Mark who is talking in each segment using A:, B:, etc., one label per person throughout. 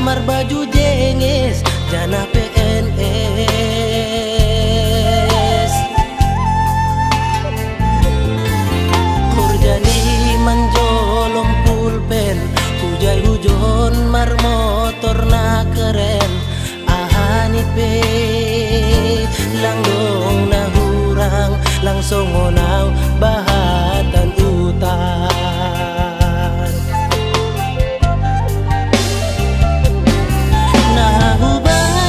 A: lamar baju jengis jana PNS. Kurjani manjolom pulpen, hujai hujon mar motor na keren. Ahani pe langdong na hurang langsung ngonaw bahatan utan. Nahubain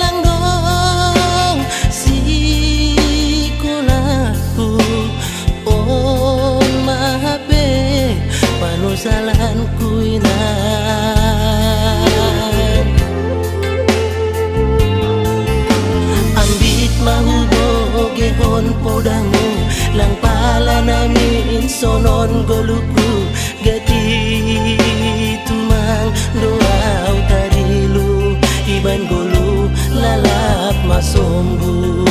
A: langdong si kunaku on mahape panusalan kuinan. Ambit mahubogehon podamu lang pala namin sonon goluku gati tumang doaw tarilu iban golu lalap masombu.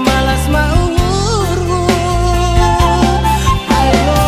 A: Malas mau urus, ayo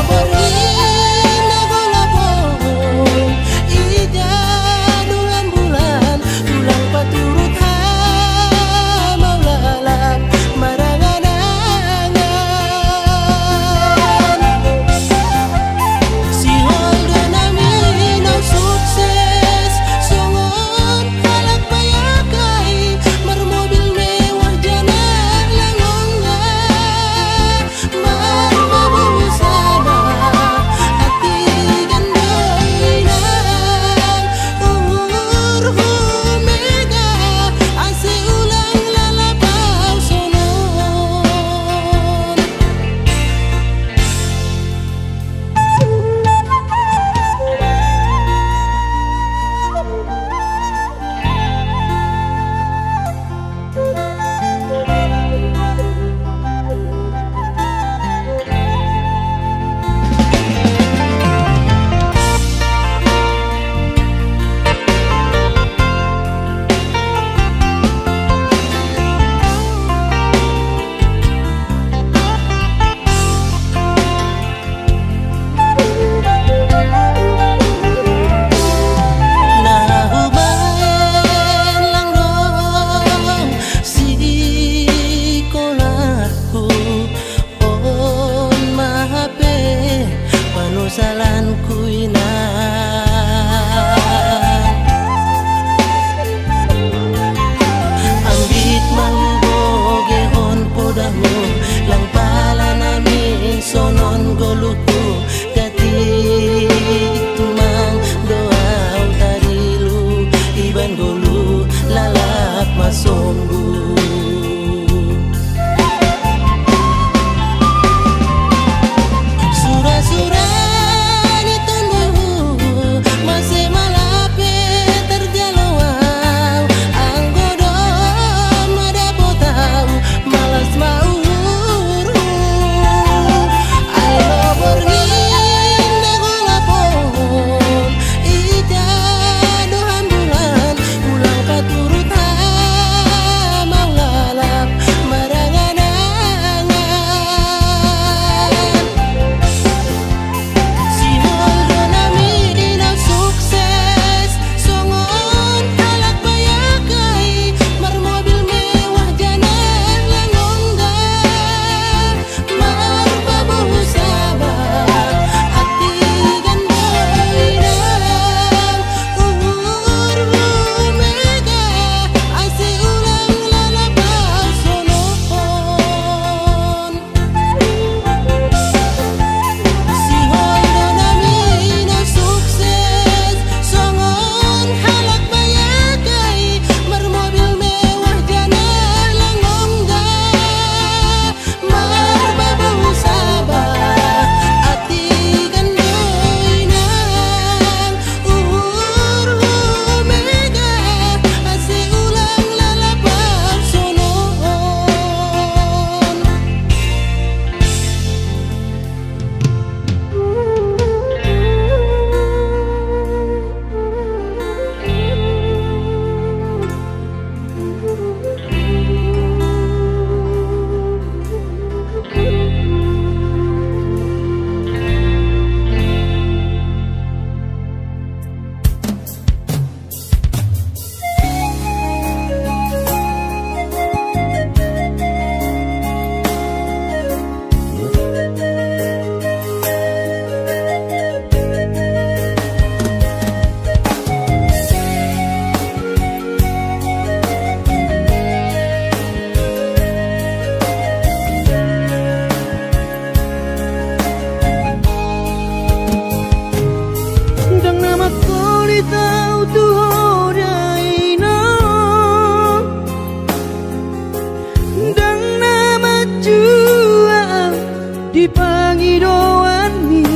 B: di pangidoan mi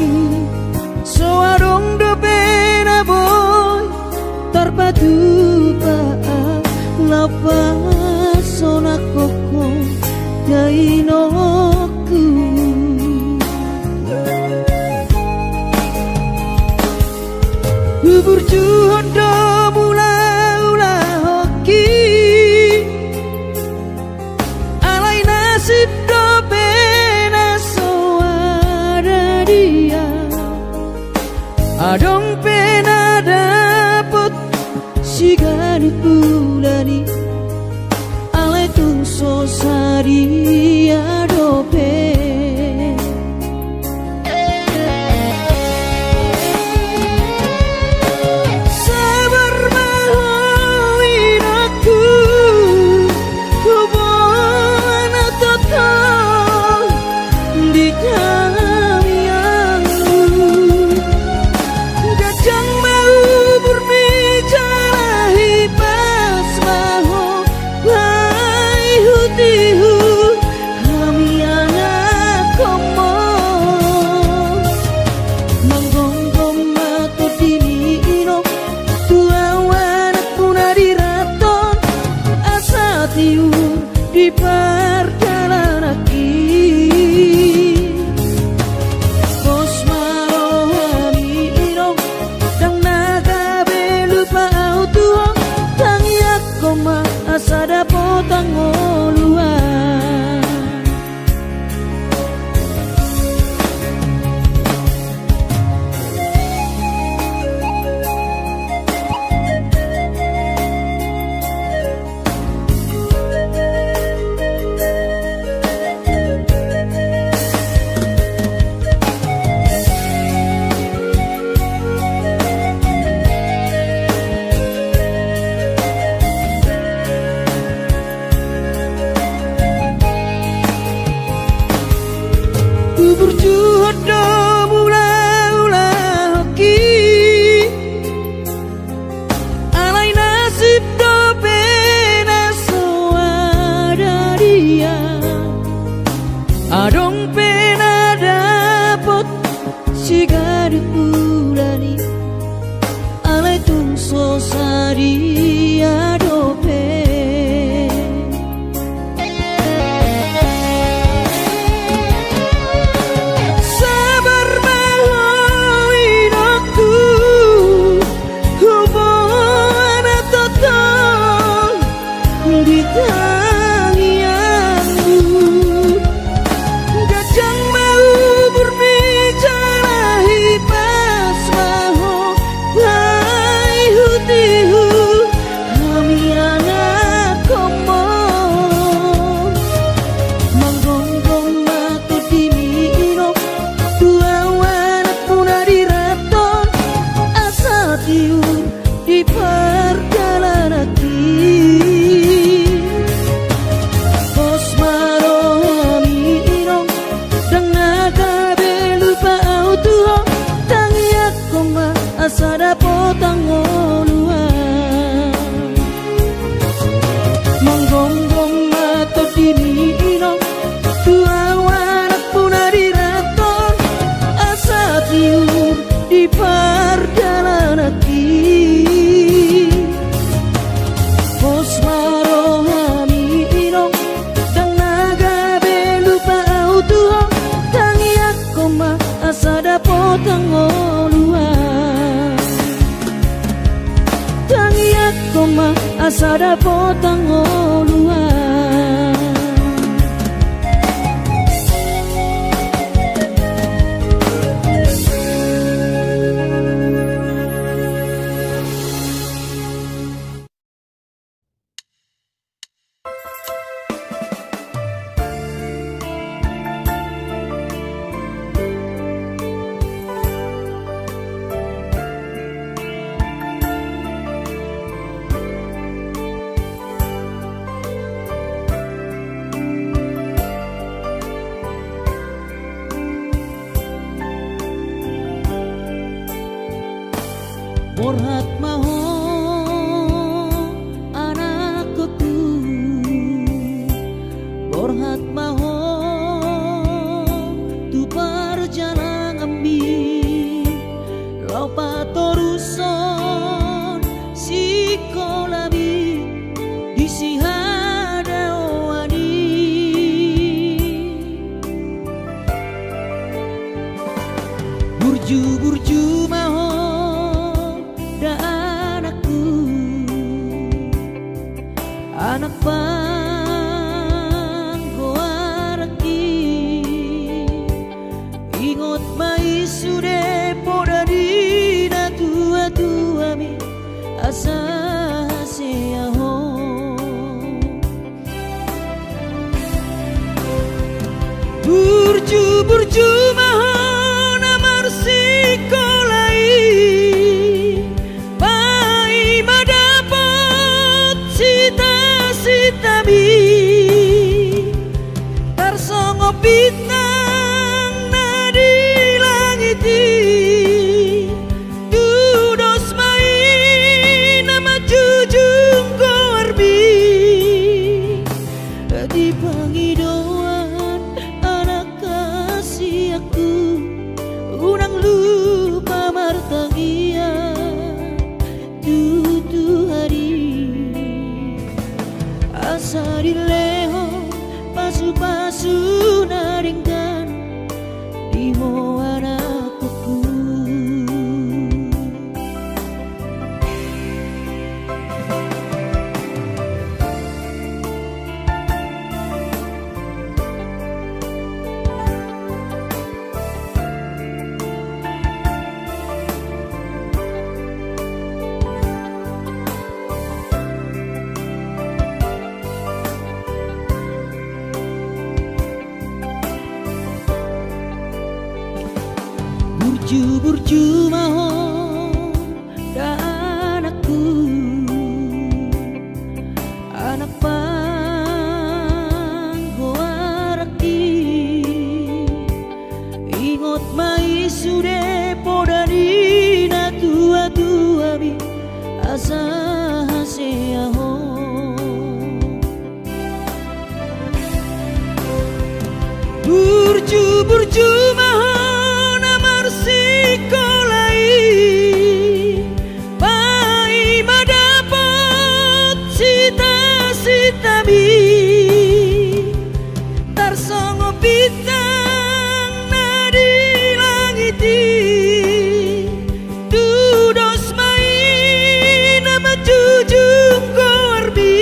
B: soarong do pena boy terpadu paa lapas sona koko dainoku bubur juhondo mula-ula hoki alai nasib do pena soara dia adong pena dapet sigari pulani alai tung sosari adope di perjalanan bos marohani irong dang naga belupa auto tang yakoma asada potang oluan berjuhodo mula-ula hoki alai nasib do pena soada dia adong pena dapot sigari pulani alai tung sosari adope burju maho da anakku, anak panggoaraki ingot mai sude poda dina tua mi asa seaho burju maho namar sikolai pai madapot sita-sitami tarsongo bintang nadi langiti dudos mai nama jujung korbi di pangidoan anak kasih aku unang lupa martangia tutu hari asa dileho pasu-pasu naringkan diho anakku. Burju maho da anakku, anak panggoaraki ingot mai sude poda dina tua mi asa seaho burju maho sikolai pai madapot sita-sitami tarsongo bintang nadi langiti dudos mai nama jujung korbi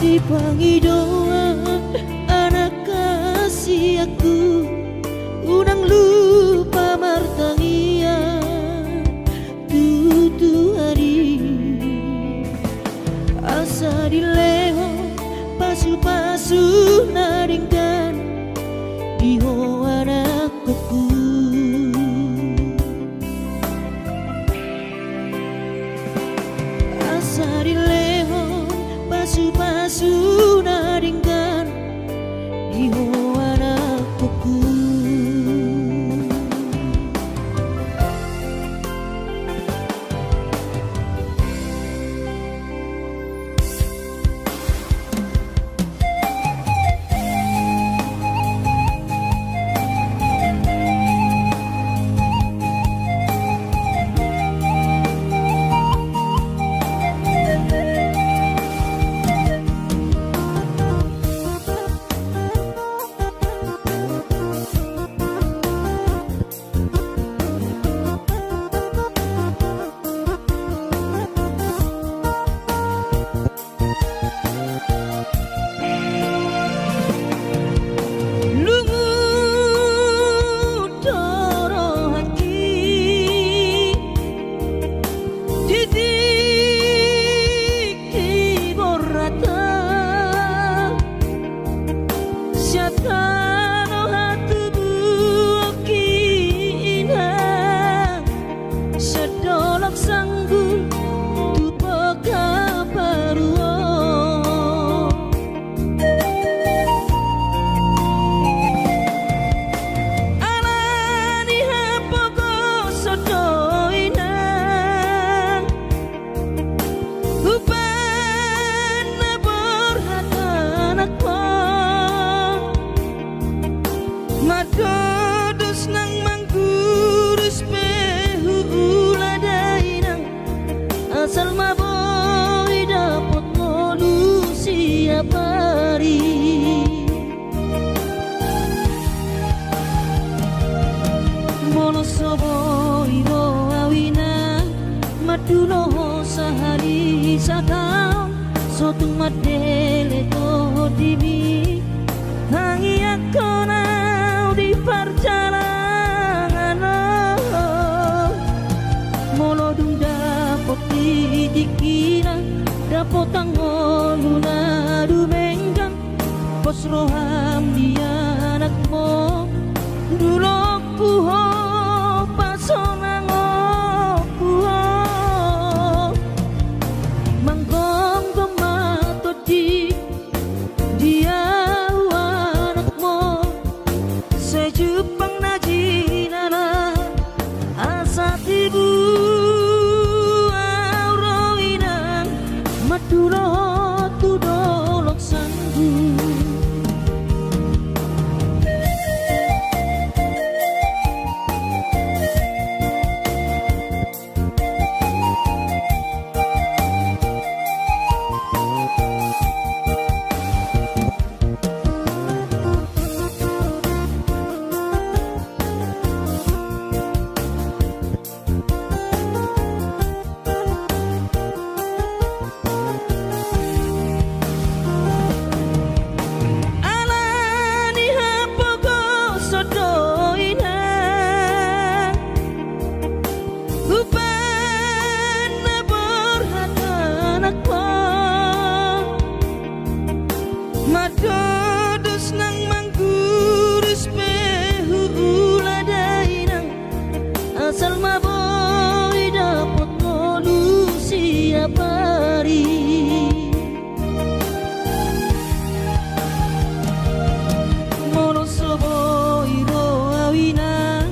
B: di pangidoan anak kasih aku pos roham dia anakmu dulok puho pasonang puho manggong gemato di dia anakmu sejupang najinana asa tibu auroinang madulo tudolok sanggu. Madodos nang manggurus pehu uladainang asal maboy dapot molu siap hari mono soboy roawinang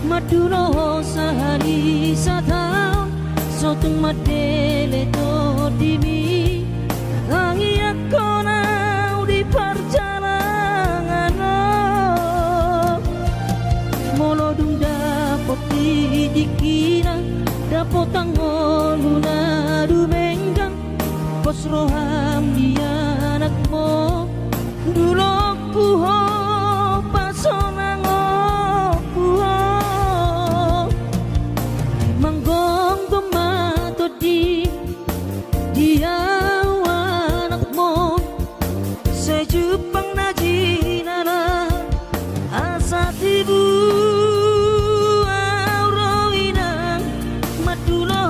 B: madulo sehari satang sotung madele to dimi angi akona perjalanan molodung dapot dikina dapot tangoluna dumenggang pos roham dia anakmu dulok puho pasonang puho manggong gemato di dia sejupang najinana asa tibu auroinang madulo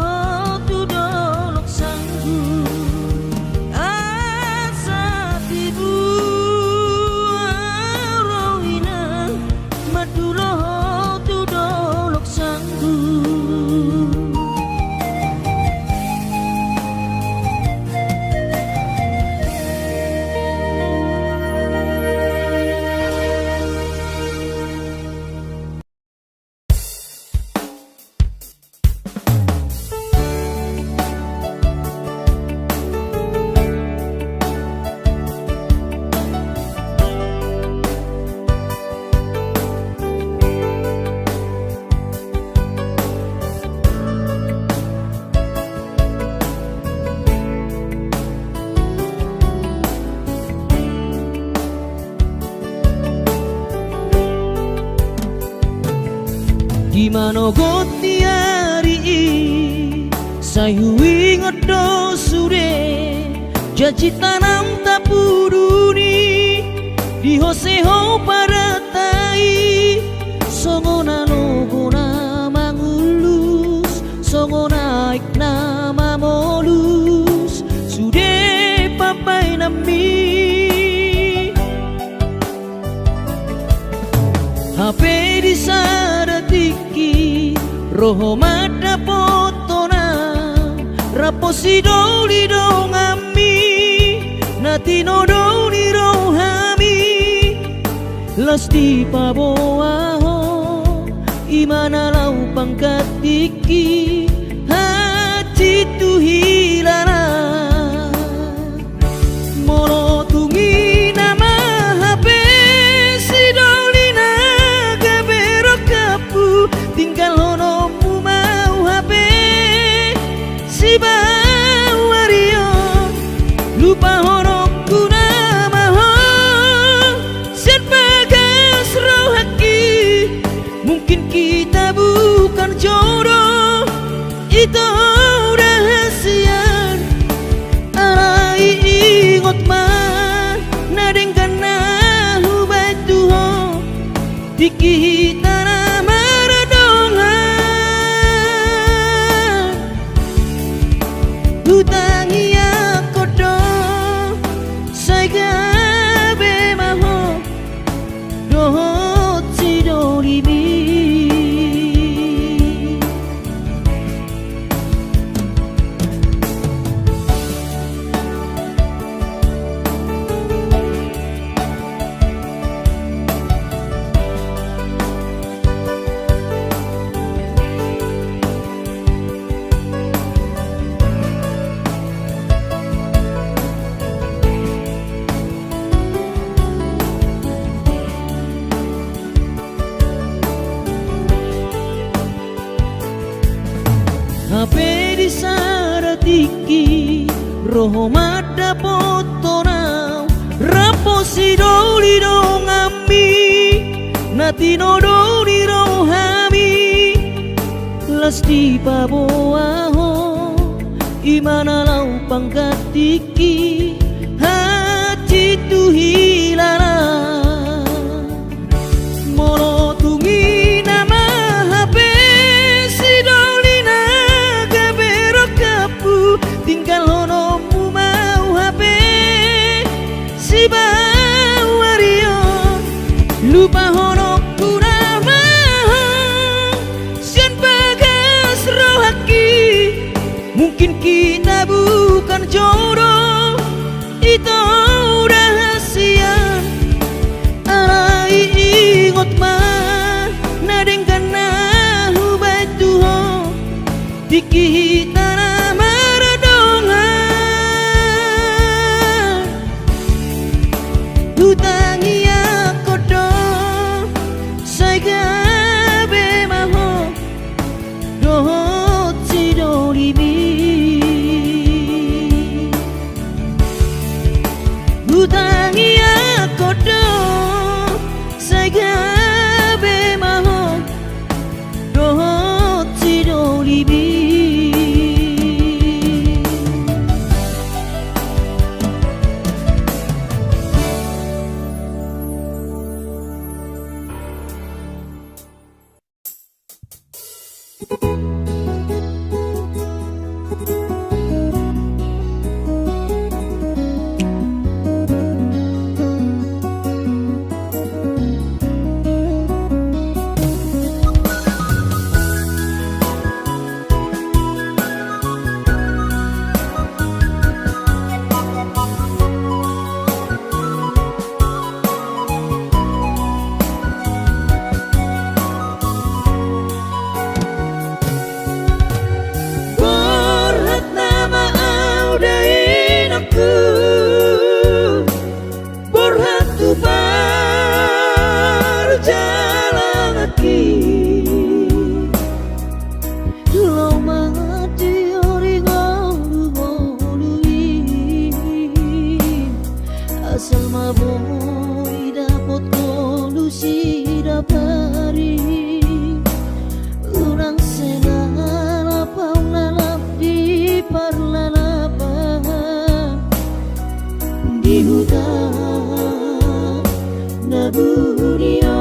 B: tudolok sanggu asa tibu auroinang madulo tudolok sanggu. Gimana got niari sayu ingodo sure jaji tanam tapuduni di hoseho paratai songona logona mangulus songona iknama molus sude papai nami HP di sadatiki roho mada potona raposi doli dongami natino doli rohami lasti paboaho imana lau pangkatiki hati tu hilara molo tungi nama HP tinggal honomu mau HP si bawario lupa honokku nama ho sen bagas rohaki mungkin kita bukan jodoh itu rahasia arai ingot mah nadengkan nahu batuho dikihitana utangi aku do saya gabe roho mada potonau raposi doli dong ami natino doli rohami lasti paboaho imana lau pangkatiki hati tu hilala molo tungi nama HP si dolina gabero kapu tinggal hono mu mau HP si bawario lupa hono kurama sian bagas rohaki mungkin kita bukan jodoh itu rahasian alai ingot mah nadengkan nahu batuho dikita nama redongan hutangi aku do saya gabe maho dohot si dolibi hutangi aku do saya gabe maho dohot si dolibi asal maboy dapat kolusi dapari urang senala paulalap di parlalapan di hutan naburio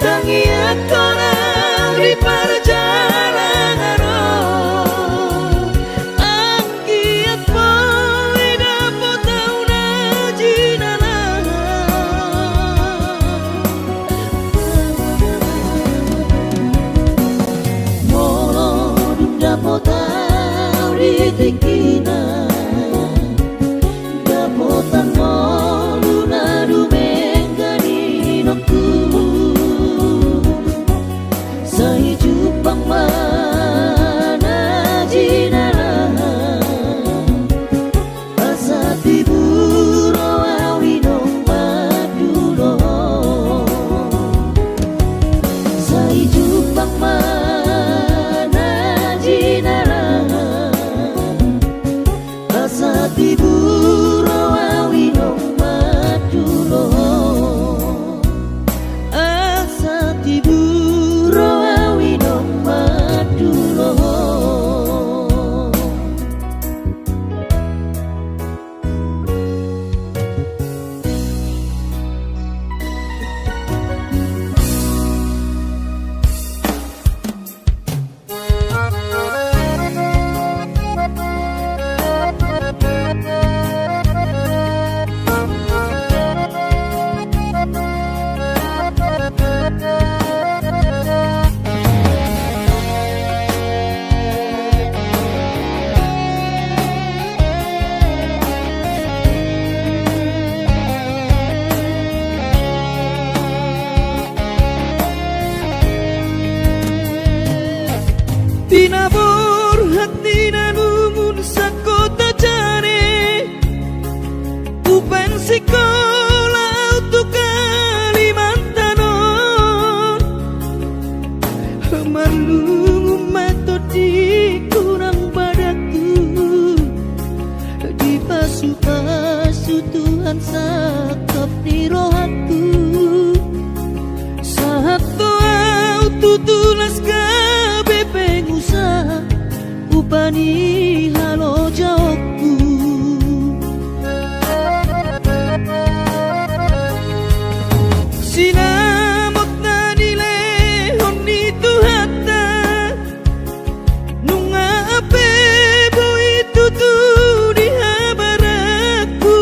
B: tangiat korang di perjalanan angkiat poe dapat tau najinala molo dum dapat tau ditikina dapotan molu nadu menggani nokku saya jupang mana jinala asa tiburo awinong madulo saya jupang mana jinala asa tiburo awinong madulo asa tiburo awinong madulo tinabur hati nanumun sakota jane upen sekolah untuk Kalimantanon marlungu metodi kurang padaku di pasu-pasu Tuhan sakap di rohaku saat doa tutulas gabe pengusaha upani halo jawabku sinamot na nilehon itu hata nunga ape boy tutu di habaraku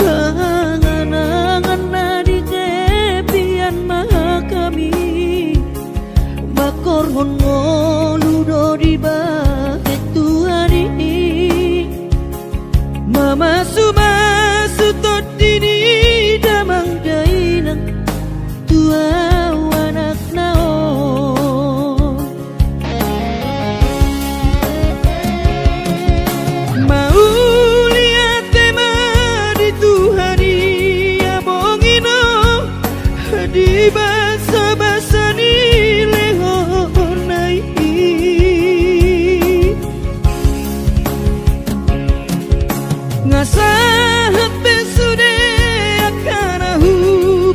B: angan-angan na di tepian maha kami bakor ngoludo di bahet Tuhan ini mama sumasu todini damang dainang tua anak naon mau lihat tema di Tuhan ya bongino di basa-basa ni lehonai ngasahat besude akan ahu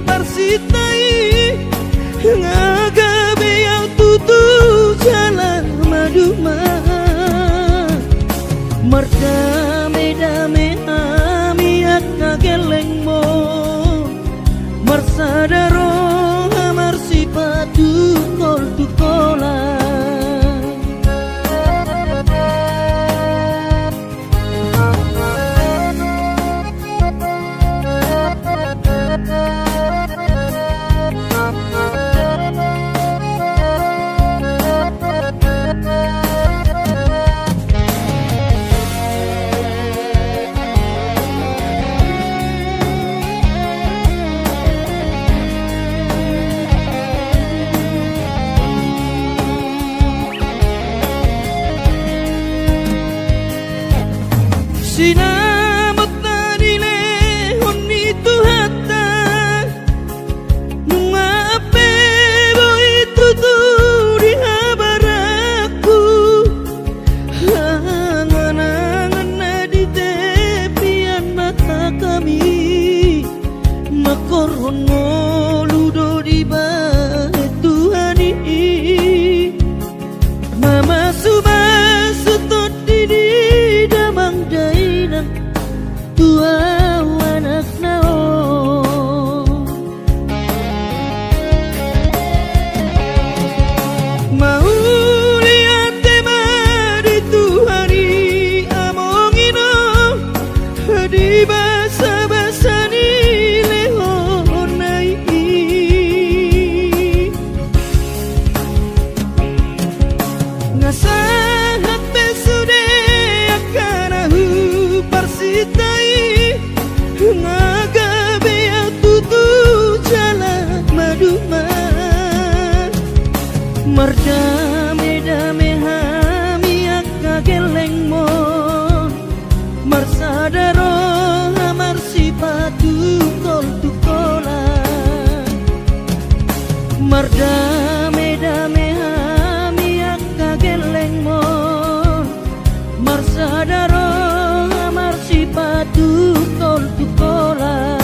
B: parsitai ngagabe yang tutu jalan maduma merdame-dame amiat ngageleng mo marsadaro amar sipatu nol tukola sinamot na nilehon itu hata nunga ape boy tutu di habaraku angan-angan na di tepian mata kami makoron ngoludo di bahet Tuhan ini mama sumasu todini damang dainang Merdame-dame hami akka geleng mon Marsadaro hamar sipatu kol tukola Merdame-dame hami akka geleng mon Marsadaro hamar sipatu kol tukola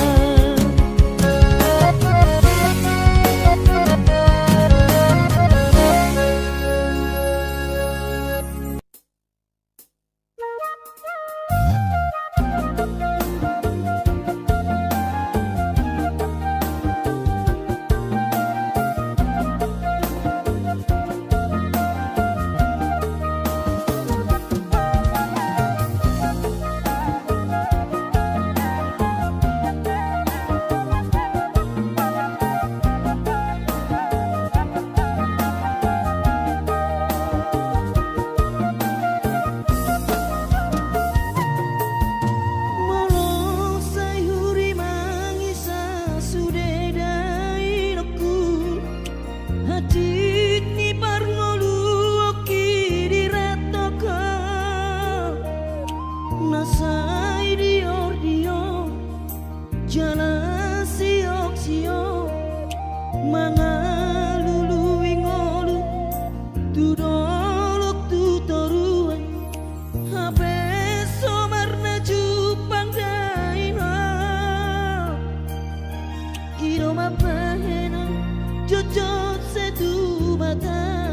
B: Jojo setu mata